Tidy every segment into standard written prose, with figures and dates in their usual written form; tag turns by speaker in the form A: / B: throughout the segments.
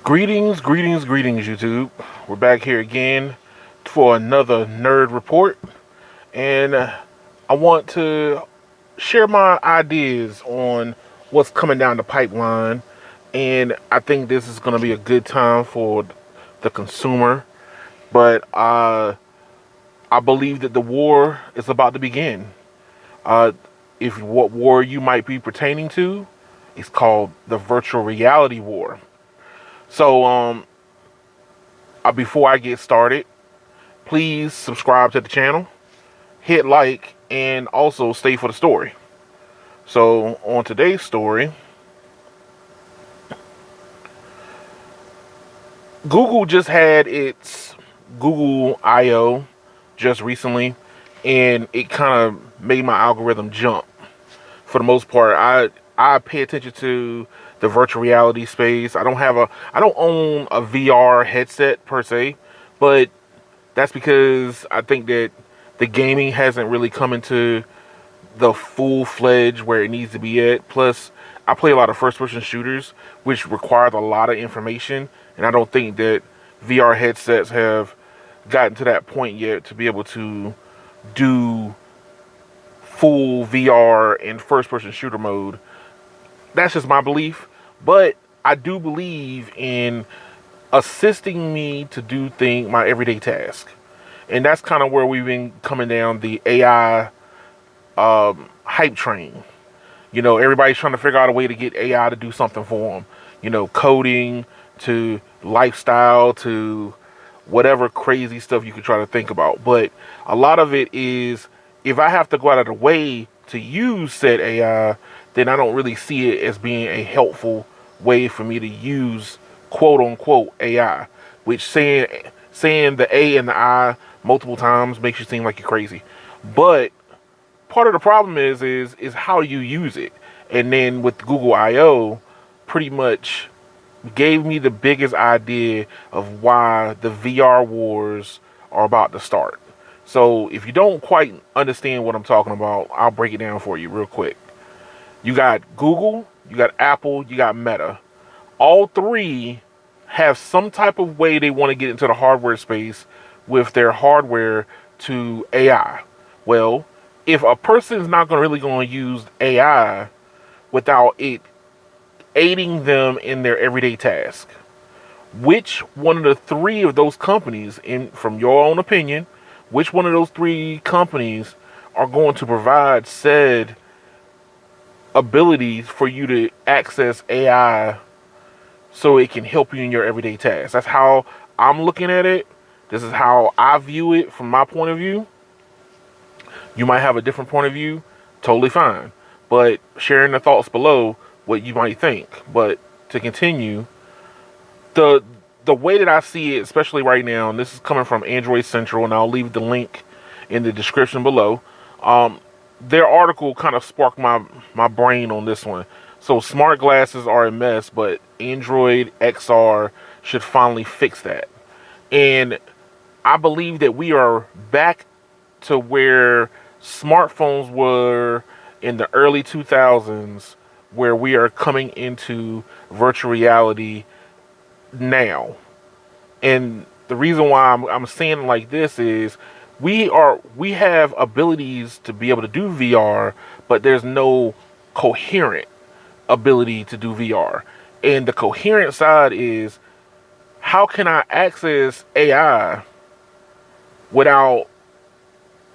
A: Greetings, greetings, greetings, YouTube. We're back here again for another nerd report, and I want to share my ideas on what's coming down the pipeline. And I think this is going to be a good time for the consumer, but I believe that the war is about to begin. Uh, if what war you might be pertaining to is called the virtual reality war. So, before I get started, please subscribe to the channel, hit like, and also stay for the story. So, on today's story, Google just had its Google I/O just recently, and it kind of made my algorithm jump. For the most part, I pay attention to the virtual reality space. I don't own a VR headset per se, but that's because I think that the gaming hasn't really come into the full fledged where it needs to be at. Plus, I play a lot of first person shooters, which requires a lot of information, and I don't think that VR headsets have gotten to that point yet to be able to do full VR and first person shooter mode. That's just my belief, but I do believe in assisting me to do my everyday task. And that's kind of where we've been coming down the AI hype train. You know, everybody's trying to figure out a way to get AI to do something for them. You know, coding to lifestyle to whatever crazy stuff you could try to think about. But a lot of it is, if I have to go out of the way to use said AI, then I don't really see it as being a helpful way for me to use quote unquote AI, which saying the A and the I multiple times makes you seem like you're crazy. But part of the problem is how you use it. And then with Google I/O, pretty much gave me the biggest idea of why the VR wars are about to start. So if you don't quite understand what I'm talking about, I'll break it down for you real quick. You got Google, you got Apple, you got Meta. All three have some type of way they want to get into the hardware space with their hardware to AI. Well, if a person's not really going to use AI without it aiding them in their everyday task, which one of the three of those companies, from your own opinion, which one of those three companies are going to provide said abilities for you to access AI so it can help you in your everyday tasks? That's how I'm looking at it. This is how I view it from my point of view. You might have a different point of view, totally fine. But sharing the thoughts below what you might think. But to continue, the way that I see it, especially right now, and this is coming from Android Central, and I'll leave the link in the description below. Their article kind of sparked my brain on this one. So smart glasses are a mess, but Android XR should finally fix that. And I believe that we are back to where smartphones were in the early 2000s, where we are coming into virtual reality now. And the reason why I'm saying it like this is we have abilities to be able to do VR, but there's no coherent ability to do VR. And the coherent side is, how can I access AI without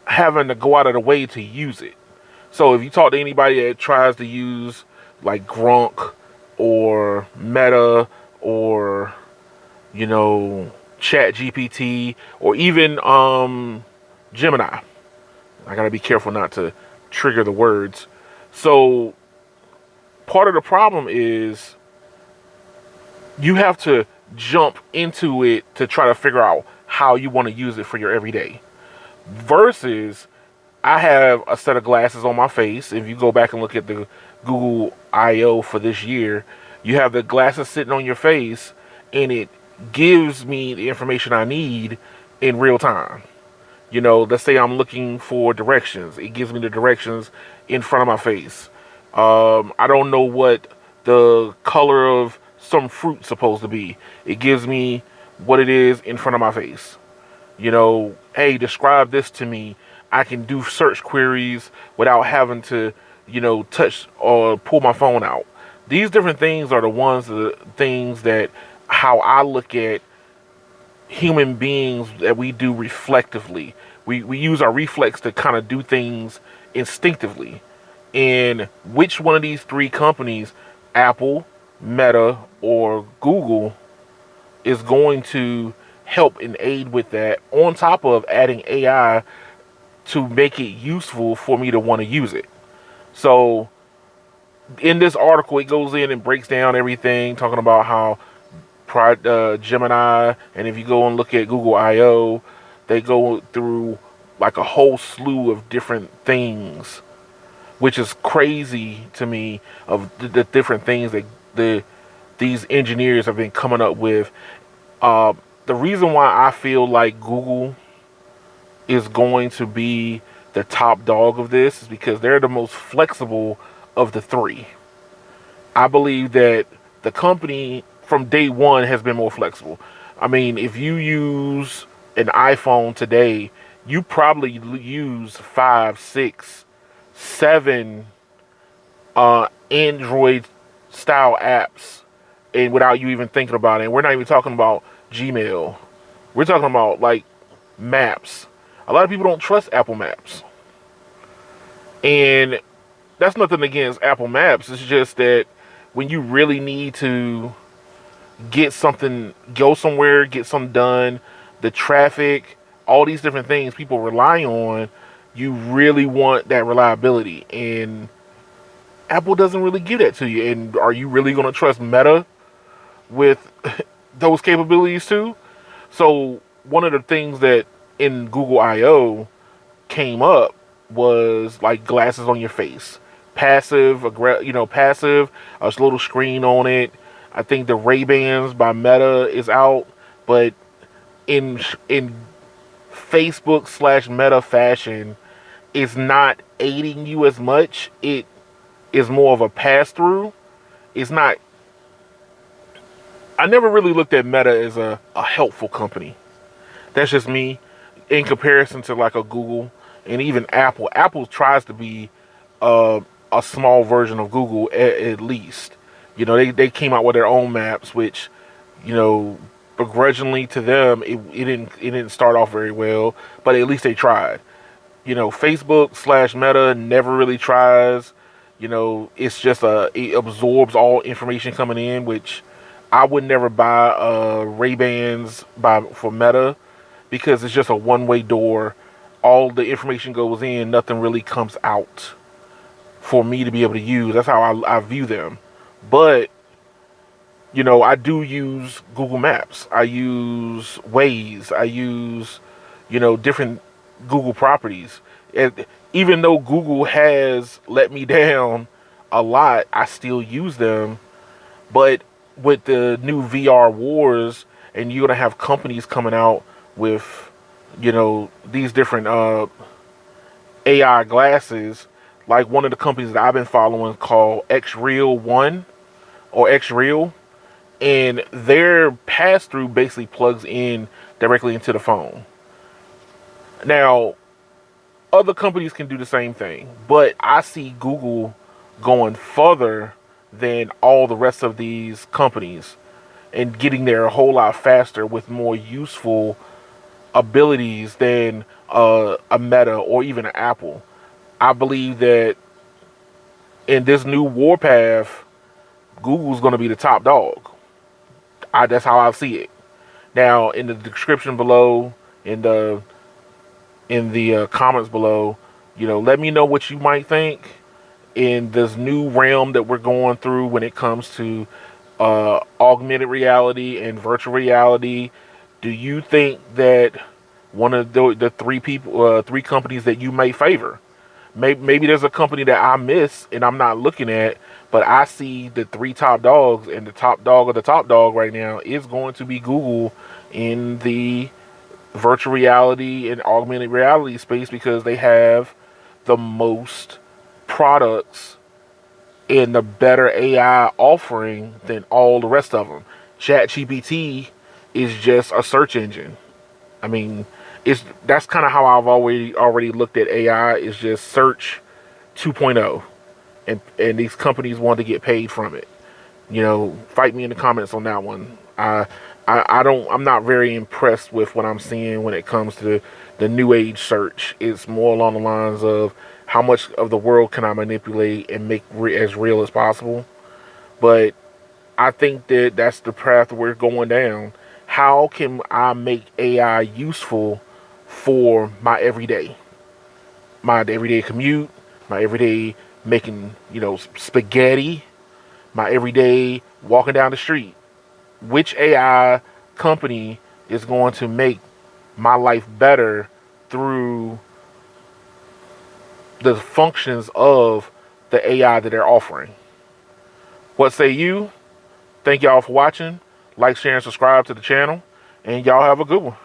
A: having to go out of the way to use it? So if you talk to anybody that tries to use like Grok or Meta or, you know, Chat GPT or even Gemini, I gotta be careful not to trigger the words. So part of the problem is you have to jump into it to try to figure out how you want to use it for your everyday. Versus, I have a set of glasses on my face. If you go back and look at the Google I/O for this year, you have the glasses sitting on your face, and it gives me the information I need in real time. You know, let's say I'm looking for directions. It gives me the directions in front of my face. I don't know what the color of some fruit supposed to be. It gives me what it is in front of my face. You know, hey, describe this to me. I can do search queries without having to, touch or pull my phone out. These different things are the things that how I look at human beings that we do reflectively. We use our reflex to kind of do things instinctively. And which one of these three companies, Apple, Meta, or Google, is going to help and aid with that on top of adding AI to make it useful for me to want to use it. So in this article, it goes in and breaks down everything, talking about how Gemini, and if you go and look at Google I/O, they go through like a whole slew of different things, which is crazy to me of the different things that these engineers have been coming up with. Uh, the reason why I feel like Google is going to be the top dog of this is because they're the most flexible of the three. I believe that the company from day one has been more flexible. I mean, if you use an iPhone today, you probably use 5, 6, 7 Android style apps, and without you even thinking about it. And we're not even talking about Gmail. We're talking about like maps. A lot of people don't trust Apple Maps. And that's nothing against Apple Maps. It's just that when you really need to get something, go somewhere, get something done, the traffic, all these different things people rely on, you really want that reliability. And Apple doesn't really give that to you. And are you really going to trust Meta with those capabilities too? So one of the things that in Google I/O came up was like glasses on your face, passive, a little screen on it. I think the Ray-Bans by Meta is out, but in Facebook slash Meta fashion, it's not aiding you as much. It is more of a pass through. It's not. I never really looked at Meta as a helpful company. That's just me in comparison to like a Google and even Apple. Apple tries to be a small version of Google at least. They came out with their own maps, which, you know, begrudgingly to them, it didn't start off very well, but at least they tried. Facebook slash Meta never really tries. It's just it absorbs all information coming in, which I would never buy Ray-Bans for Meta because it's just a one-way door. All the information goes in, nothing really comes out for me to be able to use. That's how I view them. But I do use Google Maps. I use Waze. I use different Google properties. And even though Google has let me down a lot, I still use them. But with the new VR wars, and you're gonna have companies coming out with these different AI glasses, like one of the companies that I've been following called XReal One or XReal, and their pass through basically plugs in directly into the phone. Now, other companies can do the same thing, but I see Google going further than all the rest of these companies and getting there a whole lot faster with more useful abilities than a Meta or even an Apple. I believe that in this new warpath, Google's going to be the top dog. That's how I see it. Now, in the description below, in the comments below, let me know what you might think in this new realm that we're going through when it comes to augmented reality and virtual reality. Do you think that one of the three companies that you may favor? Maybe there's a company that I miss and I'm not looking at, but I see the three top dogs, and the top dog of the top dog right now is going to be Google in the virtual reality and augmented reality space because they have the most products and the better AI offering than all the rest of them. ChatGPT is just a search engine. I mean, it's that's kind of how I've already looked at AI. Is just search 2.0, and these companies want to get paid from it. Fight me in the comments on that one. I don't. I'm not very impressed with what I'm seeing when it comes to the new age search. It's more along the lines of how much of the world can I manipulate and make as real as possible. But I think that that's the path we're going down. How can I make AI useful for my everyday commute, my everyday making spaghetti, my everyday walking down the street? Which AI company is going to make my life better through the functions of the AI that they're offering? What say you? Thank y'all for watching. Like, share, and subscribe to the channel. And y'all have a good one.